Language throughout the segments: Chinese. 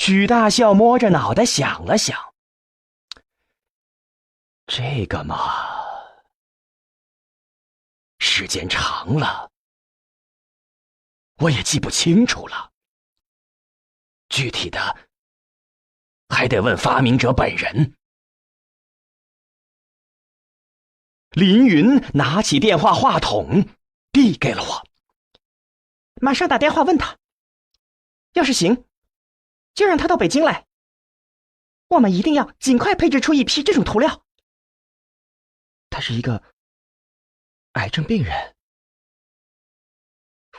许大笑摸着脑袋想了想，这个嘛，时间长了，我也记不清楚了。具体的，还得问发明者本人。林云拿起电话话筒，递给了我。马上打电话问他，要是行，就让他到北京来。我们一定要尽快配置出一批这种涂料。他是一个癌症病人。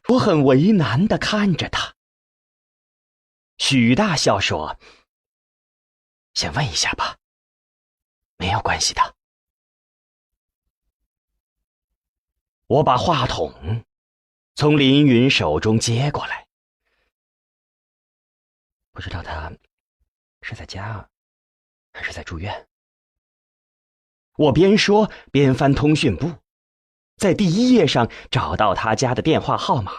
我很为难地看着他。许大笑说：“先问一下吧，没有关系的。”我把话筒从林云手中接过来，不知道他是在家还是在住院。我边说边翻通讯簿，在第1页上找到他家的电话号码。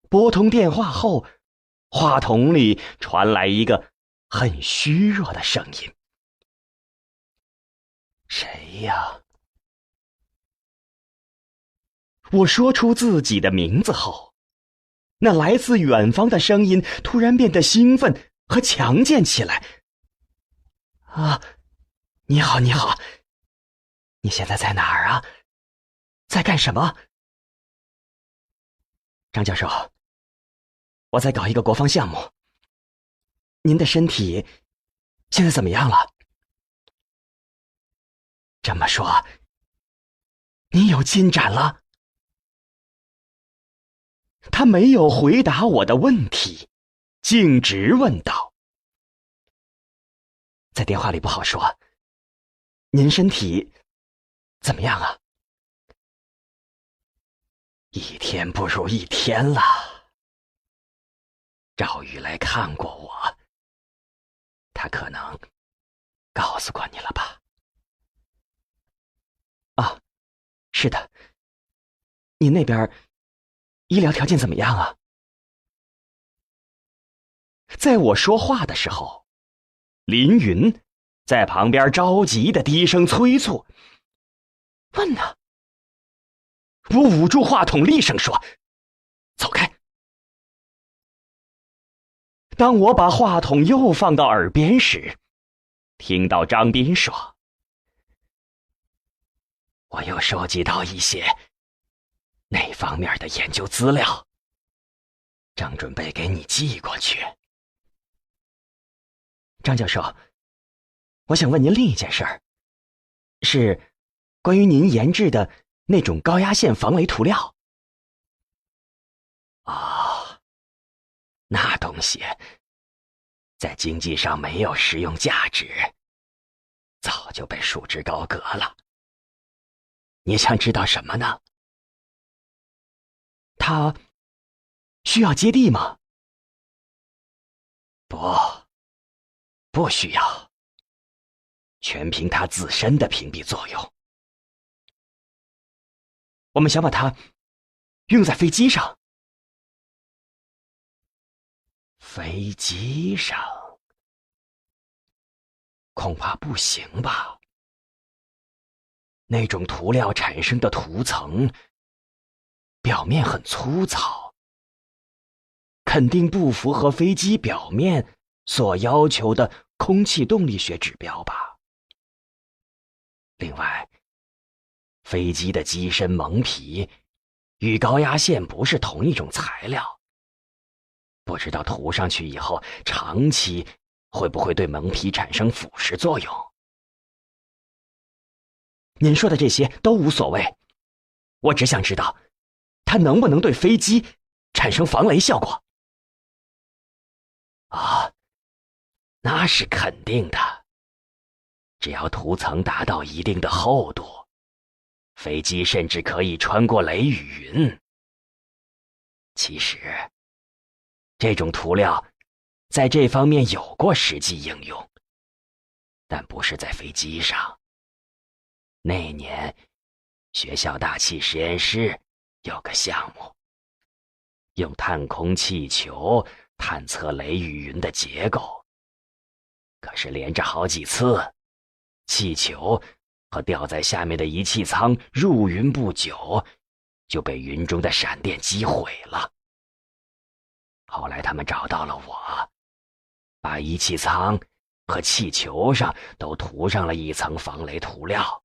拨通电话后，话筒里传来一个很虚弱的声音：“谁呀？”我说出自己的名字后，那来自远方的声音突然变得兴奋和强健起来。“啊，你好，你好，你现在在哪儿啊？在干什么？”“张教授，我在搞一个国防项目。您的身体现在怎么样了？”“这么说，你有进展了？”他没有回答我的问题，径直问道：“在电话里不好说，您身体怎么样啊？”“一天不如一天了。赵宇来看过我，他可能告诉过你了吧？”“啊，是的。你那边医疗条件怎么样啊？”在我说话的时候，林云在旁边着急的低声催促：“问呢。”我捂住话筒厉声说：“走开！”当我把话筒又放到耳边时，听到张斌说：“我又收集到一些那方面的研究资料，正准备给你寄过去。”“张教授，我想问您另一件事儿，是关于您研制的那种高压线防雷涂料。”“哦，那东西在经济上没有实用价值，早就被束之高阁了。你想知道什么呢？它需要接地吗？”“不需要，全凭它自身的屏蔽作用。我们想把它用在飞机上。”“飞机上恐怕不行吧？那种涂料产生的涂层表面很粗糙，肯定不符合飞机表面所要求的空气动力学指标吧。另外，飞机的机身蒙皮与高压线不是同一种材料，不知道涂上去以后长期会不会对蒙皮产生腐蚀作用。您说的这些都无所谓，我只想知道它能不能对飞机产生防雷效果。”“啊，那是肯定的，只要涂层达到一定的厚度，飞机甚至可以穿过雷雨云。其实，这种涂料在这方面有过实际应用，但不是在飞机上。那年，学校大气实验室有个项目，用探空气球探测雷雨云的结构。可是连着好几次，气球和吊在下面的仪器舱入云不久，就被云中的闪电击毁了。后来他们找到了我，把仪器舱和气球上都涂上了一层防雷涂料，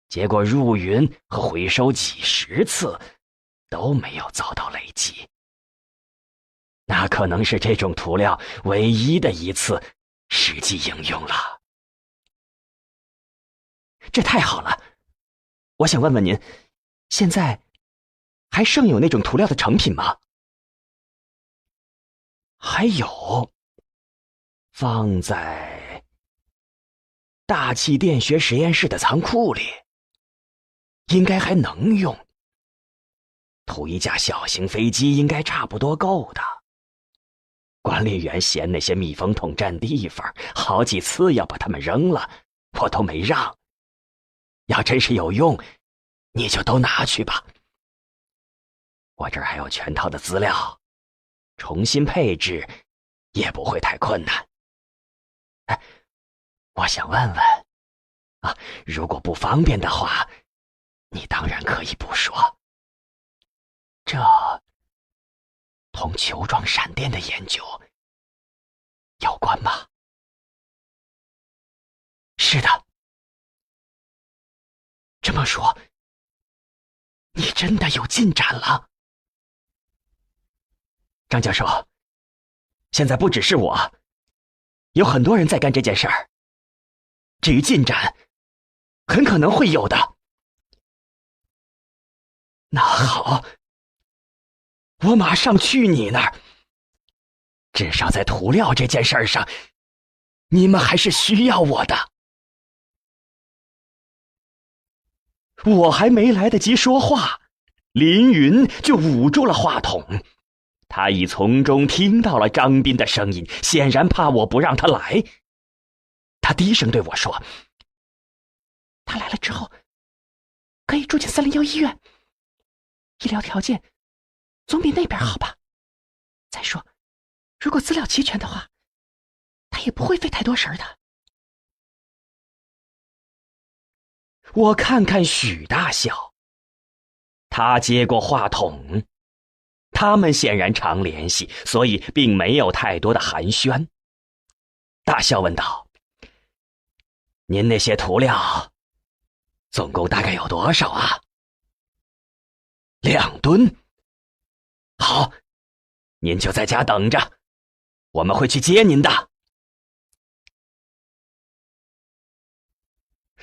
结果入云和回收几十次都没有遭到雷击。那可能是这种涂料唯一的一次实际应用了。这太好了！我想问问您，现在还剩有那种涂料的成品吗？还有，放在大气电学实验室的仓库里，应该还能用。涂一架小型飞机应该差不多够的。管理员嫌那些密封桶占地方，好几次要把它们扔了，我都没让。要真是有用，你就都拿去吧。我这儿还有全套的资料，重新配置也不会太困难。哎，我想问问啊，如果不方便的话，你当然可以不说。这同球状闪电的研究有关吗？是的。这么说，你真的有进展了？张教授，现在不只是我，有很多人在干这件事儿。至于进展，很可能会有的。那好，我马上去你那儿。至少在涂料这件事上，你们还是需要我的。我还没来得及说话，林云就捂住了话筒。他已从中听到了张斌的声音，显然怕我不让他来。他低声对我说：“他来了之后，可以住进301医院，医疗条件总比那边好吧？再说，如果资料齐全的话，他也不会费太多神的。”我看看许大校，他接过话筒。他们显然常联系，所以并没有太多的寒暄。大校问道：“您那些涂料总共大概有多少啊？”2吨。好，您就在家等着，我们会去接您的。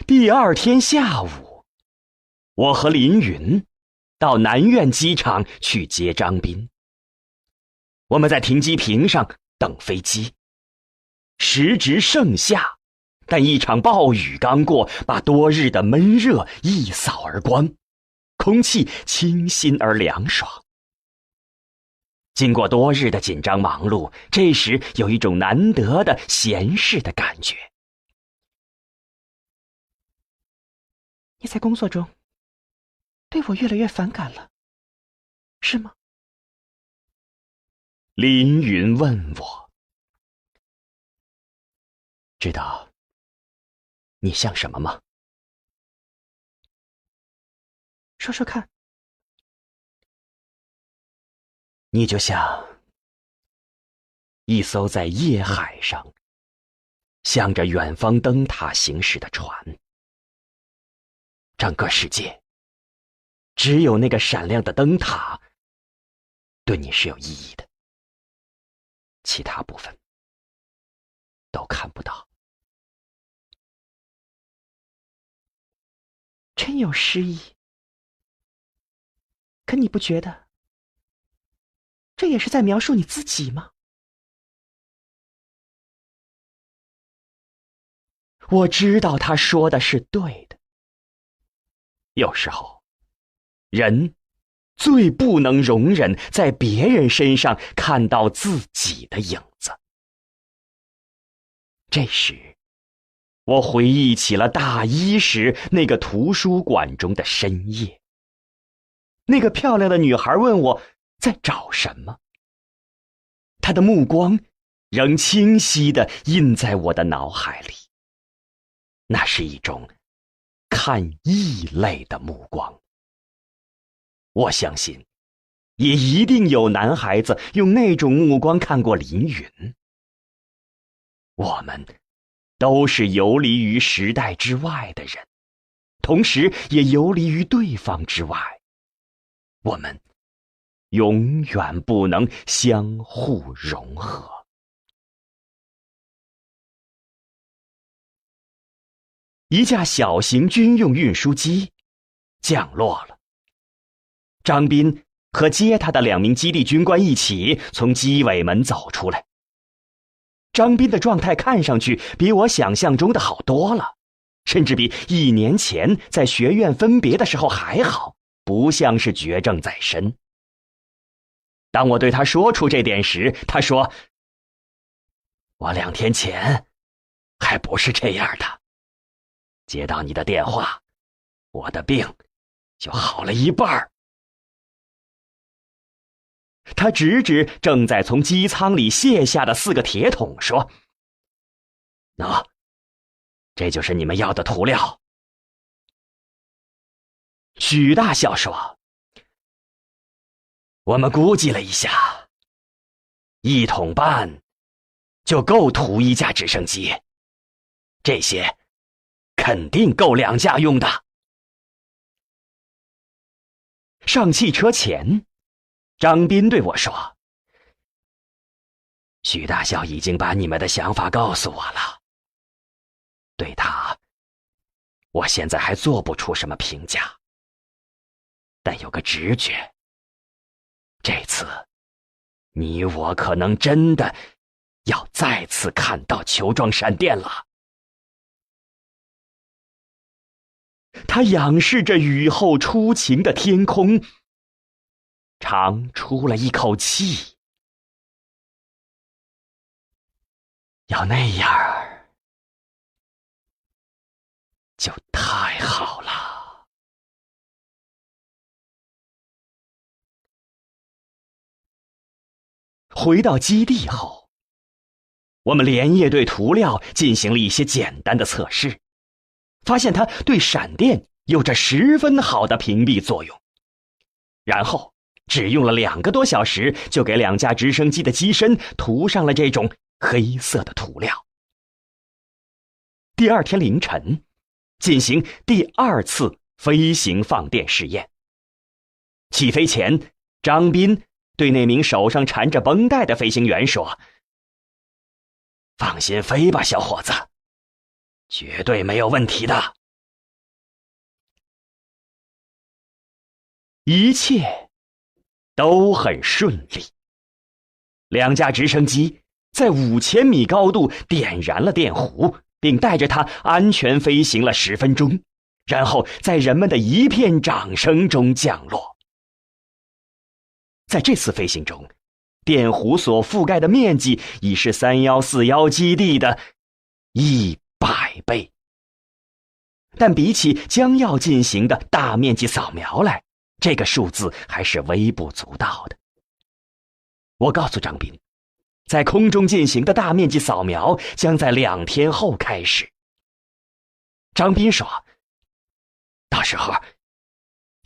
第二天下午，我和林云到南苑机场去接张斌。我们在停机坪上等飞机。时值盛夏，但一场暴雨刚过，把多日的闷热一扫而光，空气清新而凉爽。经过多日的紧张忙碌，这时有一种难得的闲适的感觉。你在工作中对我越来越反感了，是吗？林云问我。知道你像什么吗？说说看。你就像一艘在夜海上向着远方灯塔行驶的船。整个世界只有那个闪亮的灯塔对你是有意义的，其他部分都看不到。真有诗意。可你不觉得这也是在描述你自己吗？我知道他说的是对的。有时候，人最不能容忍在别人身上看到自己的影子。这时，我回忆起了大一时那个图书馆中的深夜。那个漂亮的女孩问我在找什么。他的目光仍清晰地印在我的脑海里。那是一种看异类的目光。我相信，也一定有男孩子用那种目光看过林云。我们都是游离于时代之外的人，同时也游离于对方之外。我们永远不能相互融合。一架小型军用运输机降落了。张斌和接他的2名基地军官一起从机尾门走出来。张斌的状态看上去比我想象中的好多了，甚至比1年前在学院分别的时候还好，不像是绝症在身。当我对他说出这点时，他说：“我2天前还不是这样的。接到你的电话，我的病就好了一半。”他指指正在从机舱里卸下的4个铁桶，说：“喏，这就是你们要的涂料。”许大校说：“我们估计了一下，1桶半就够涂1架直升机，这些肯定够2架用的。”上汽车前，张斌对我说：“许大校已经把你们的想法告诉我了。对他，我现在还做不出什么评价，但有个直觉，这次你我可能真的要再次看到球状闪电了。”他仰视着雨后初晴的天空，长出了一口气。要那样就太好了。回到基地后，我们连夜对涂料进行了一些简单的测试，发现它对闪电有着十分好的屏蔽作用。然后只用了2个多小时，就给2架直升机的机身涂上了这种黑色的涂料。第2天凌晨，进行第2次飞行放电试验。起飞前，张斌对那名手上缠着绷带的飞行员说：“放心飞吧，小伙子，绝对没有问题的。”一切都很顺利。2架直升机在5000米高度点燃了电弧，并带着它安全飞行了10分钟，然后在人们的一片掌声中降落。在这次飞行中，电弧所覆盖的面积已是3141基地的100倍。但比起将要进行的大面积扫描来，这个数字还是微不足道的。我告诉张斌，在空中进行的大面积扫描将在2天后开始。张斌说：“到时候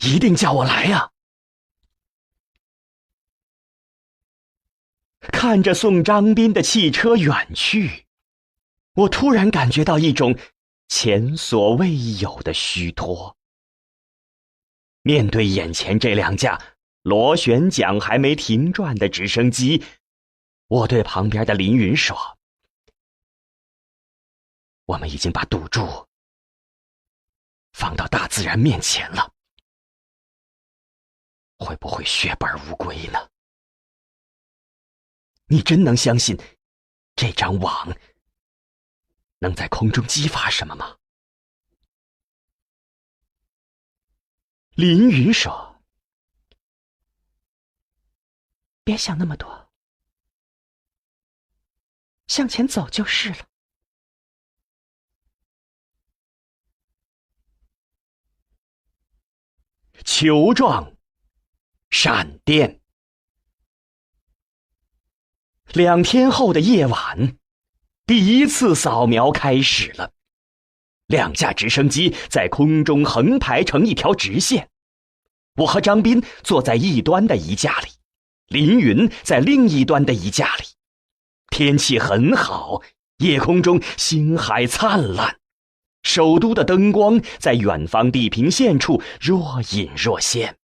一定叫我来呀。”看着送张斌的汽车远去，我突然感觉到一种前所未有的虚脱。面对眼前这2架螺旋桨还没停转的直升机，我对旁边的林云说：“我们已经把赌注放到大自然面前了，会不会血本无归呢？你真能相信这张网能在空中激发什么吗？”林云说：“别想那么多，向前走就是了。”球状闪电。2天后的夜晚，第一次扫描开始了。2架直升机在空中横排成一条直线，我和张斌坐在一端的一架里，林云在另一端的一架里。天气很好，夜空中星海灿烂，首都的灯光在远方地平线处若隐若现。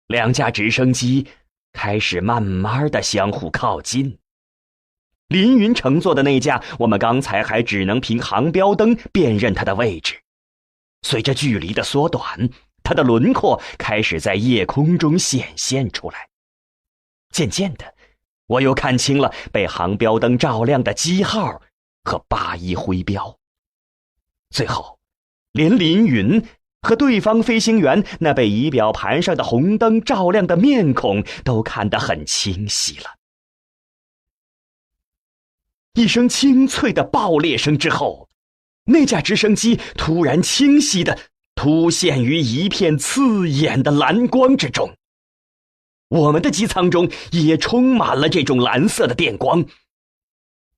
2架直升机开始慢慢地相互靠近。林云乘坐的那架，我们刚才还只能凭航标灯辨认它的位置。随着距离的缩短，它的轮廓开始在夜空中显现出来。渐渐的，我又看清了被航标灯照亮的机号和81徽标。最后，连林云和对方飞行员那被仪表盘上的红灯照亮的面孔都看得很清晰了。一声清脆的爆裂声之后，那架直升机突然清晰地凸现于一片刺眼的蓝光之中。我们的机舱中也充满了这种蓝色的电光。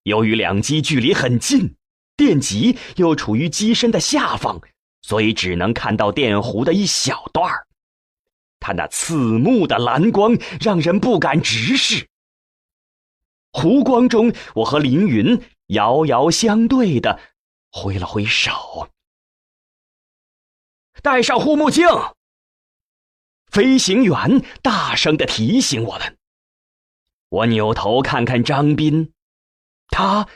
由于2机距离很近，电极又处于机身的下方，所以只能看到电弧的一小段。它那刺目的蓝光让人不敢直视。弧光中，我和林云遥遥相对地挥了挥手。戴上护目镜！飞行员大声地提醒我们。我扭头看看张斌，他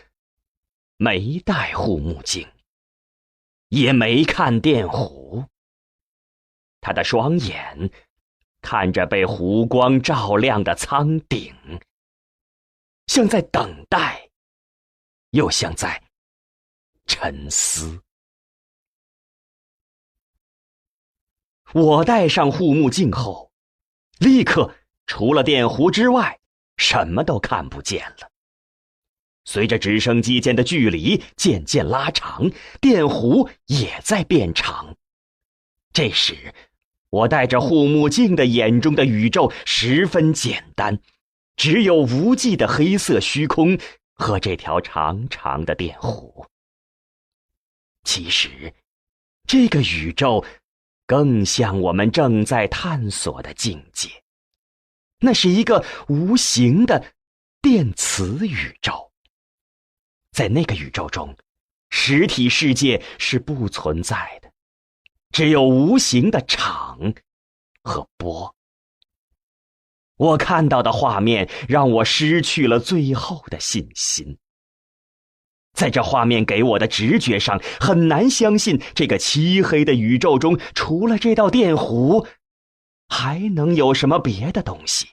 没戴护目镜，也没看电弧。他的双眼看着被弧光照亮的舱顶，像在等待，又像在沉思。我戴上护目镜后，立刻除了电弧之外，什么都看不见了。随着直升机间的距离渐渐拉长，电弧也在变长。这时，我戴着护目镜的眼中的宇宙十分简单，只有无际的黑色虚空和这条长长的电弧。其实，这个宇宙更像我们正在探索的境界，那是一个无形的电磁宇宙。在那个宇宙中，实体世界是不存在的，只有无形的场和波。我看到的画面让我失去了最后的信心。在这画面给我的直觉上，很难相信这个漆黑的宇宙中，除了这道电弧，还能有什么别的东西。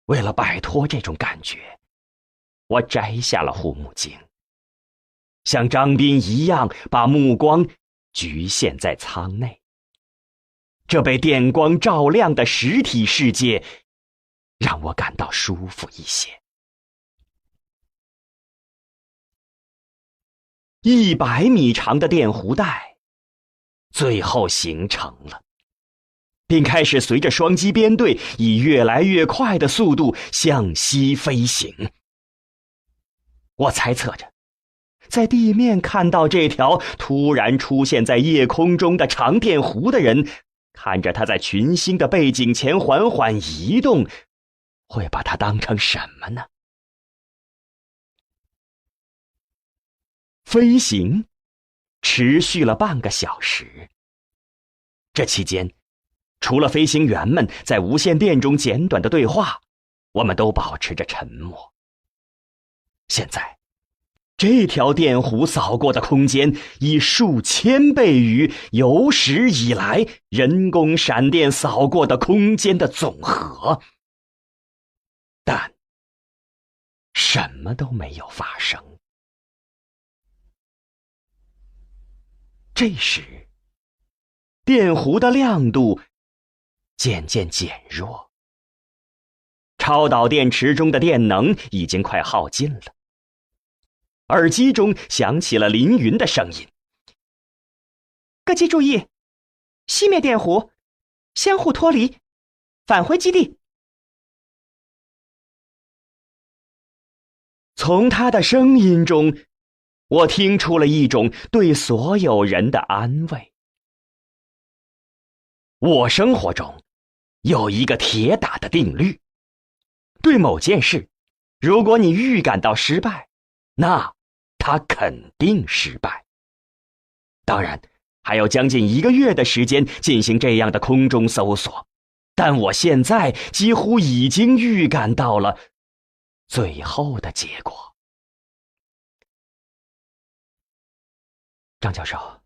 为了摆脱这种感觉，我摘下了护目镜，像张斌一样把目光局限在舱内。这被电光照亮的实体世界让我感到舒服一些。100米长的电弧带最后形成了，并开始随着双机编队以越来越快的速度向西飞行。我猜测着，在地面看到这条突然出现在夜空中的长电弧的人，看着它在群星的背景前缓缓移动，会把它当成什么呢？飞行持续了半个小时。这期间，除了飞行员们在无线电中简短的对话，我们都保持着沉默。现在，这条电弧扫过的空间以数千倍于有史以来人工闪电扫过的空间的总和，但什么都没有发生。这时，电弧的亮度渐渐减弱，超导电池中的电能已经快耗尽了。耳机中响起了林云的声音：各机注意，熄灭电弧，相互脱离，返回基地，从他的声音中，我听出了一种对所有人的安慰。我生活中有一个铁打的定律，对某件事，如果你预感到失败，那它肯定失败。当然，还有将近1个月的时间进行这样的空中搜索，但我现在几乎已经预感到了最后的结果。张教授，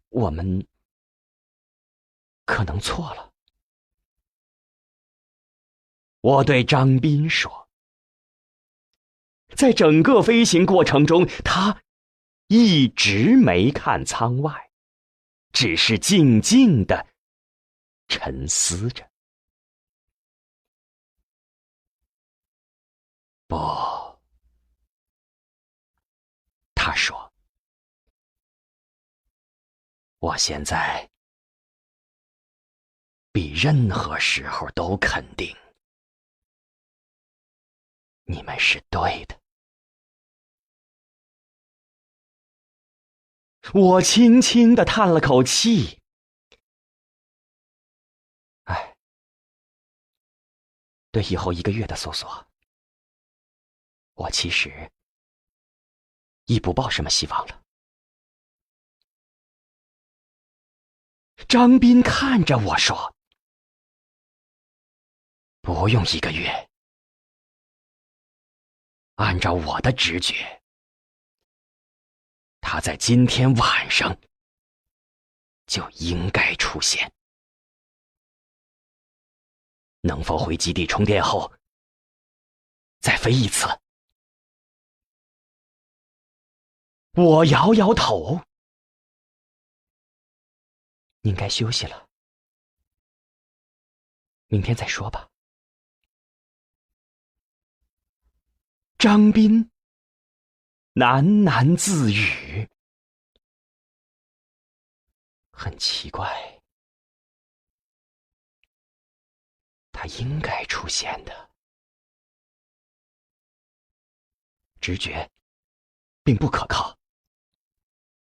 我们可能错了。我对张斌说，在整个飞行过程中，他一直没看舱外，只是静静地沉思着。不，他说，我现在比任何时候都肯定，你们是对的。我轻轻地叹了口气。唉，对以后1个月的搜索，我其实已不抱什么希望了。张斌看着我说，不用1个月，按照我的直觉，他在今天晚上就应该出现。能否回基地充电后再飞一次？我摇摇头。应该休息了，明天再说吧。张斌喃喃自语，很奇怪，他应该出现的。直觉并不可靠，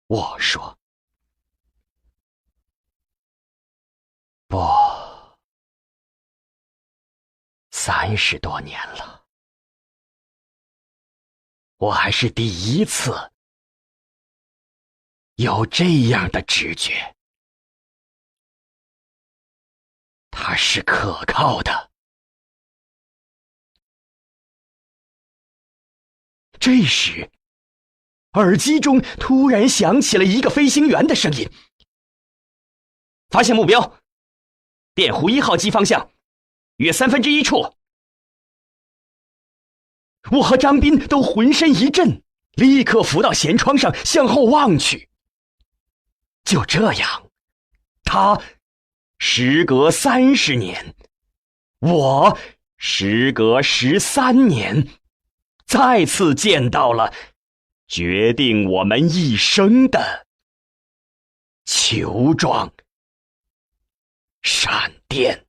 我说。不，30多年了，我还是第一次有这样的直觉，它是可靠的。这时，耳机中突然响起了一个飞行员的声音：“发现目标，电弧1号机方向，约1/3处。”我和张斌都浑身一震，立刻扶到舷窗上向后望去。就这样，他时隔30年，我时隔13年，再次见到了决定我们一生的球状闪电。